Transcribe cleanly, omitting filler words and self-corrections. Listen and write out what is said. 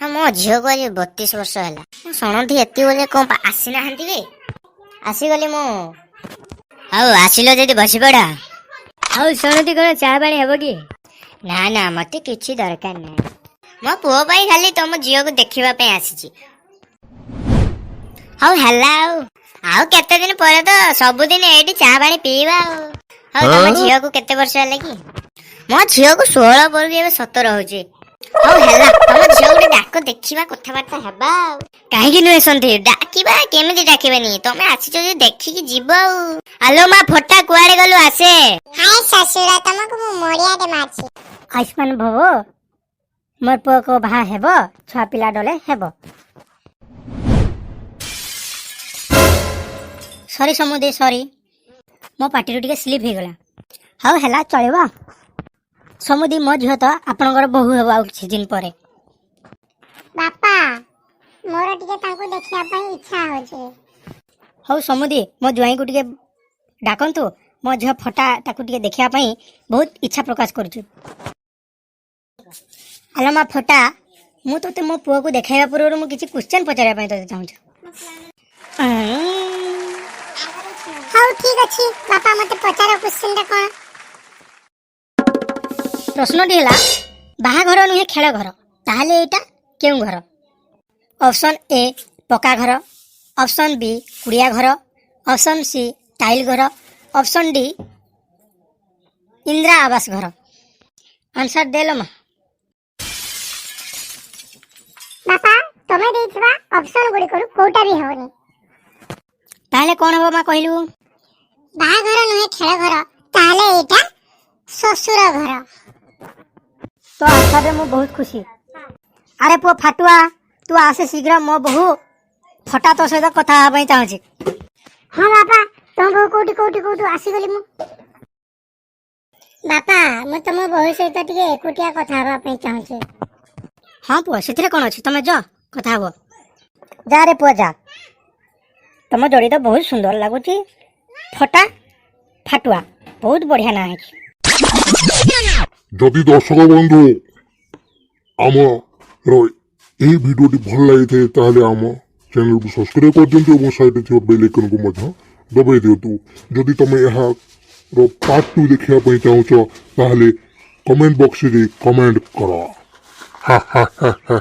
हाँ मो झील को आज 32 वर्ष है शुणुती एत बोले कौन आसी ना कि आसीगली मु आसिल जदि बस पड़ा शुणुती कौन चाह पानी हेब कि ना ना मत कि दरकार ना मो पुओ खाली तुम झील को देखा आसी हाउ है आउ केते दिन पर तो सबुदिन ये चाह पानी पीवा तुम झील को केते वर्ष है कि मो झील को 16 वर्ष 17 हो हौ हैला तम झियो गुटे डाक देखिबा कथाबार्ता हेबा काहेकि नुहे सन्थि डाकिबा केमिति डाकिबानी तमे आछिचो जे देखिकि जीवो आलो मा फटा कुआडे गलु आसे हाय ससुरा तमको मु मोड़ियाटे मारछि आयुष्मान भव मोर पुओ को भा हेब छुआ पिला डले हेब सॉरी समुदे सॉरी मो पार्टी टिके स्लिप हो गला हौ हैला चलेबा समुदी मो झियो तो आपनकर बहु हेब आ किछि दिन परे बापा मोर टिके तांको देखिया पई इच्छा हो जे हौ समुदी मो जुआई को टिके डाकंतु मो झियो फटा ताकू टिके देखिया पई बहुत इच्छा प्रकाश करछु आलमा फटा मु तो मो पुओ को देखाइबा पूर्व मु किछि क्वेश्चन पचारिया पई तो चाहू हाउ ठीक अछि बापा मते पचारो क्वेश्चन टा कोन प्रश्नटी है बाहाघर नुहे खेल घर ताहले एटा केउ घर ऑप्शन ए पक्का घर ऑप्शन बी कुड़िया घर ऑप्शन सी टाइल घर ऑप्शन डी इंदिरा आवास घर आंसर देलो मा बापा तमे देइछबा ऑप्शन गुडी करू कोटा भी होनी ताहले कोन हो मा कहलु बाहाघर नुहे खेल घर ताहले एटा ससुर घर तो आंसर मु बहुत खुशी अरे पुओ फाटुआ तू आसे शीघ्र मो बहु फटा तो सहित कथा हबई चाहछि हां बापा तुम बहु कोटी कोटी कोटू आसी गली मु बापा मु तुम बहु सहित टिके एकुटिया कथा हबा पई चाहछि हाँ पुओ सेथिरे कोन अछि तमे जा कथा हबो जा रे पुओ जा तम जोड़ी तो बहुत सुंदर लागुची फटा फाटुआ बहुत बढ़िया ना है जदि दर्शक बंधु आमर यही भिडियोटी भल लगी ताहले आम चैनल को सब्सक्राइब कर दियंतु और साइड थे बेल आइकन को मध्य दबाई दियंतु जदि तमे यहा रो पार्ट 2 देखिया पई चाहूछ ताहले कमेंट बॉक्स रे कमेंट करो हा हा हा हा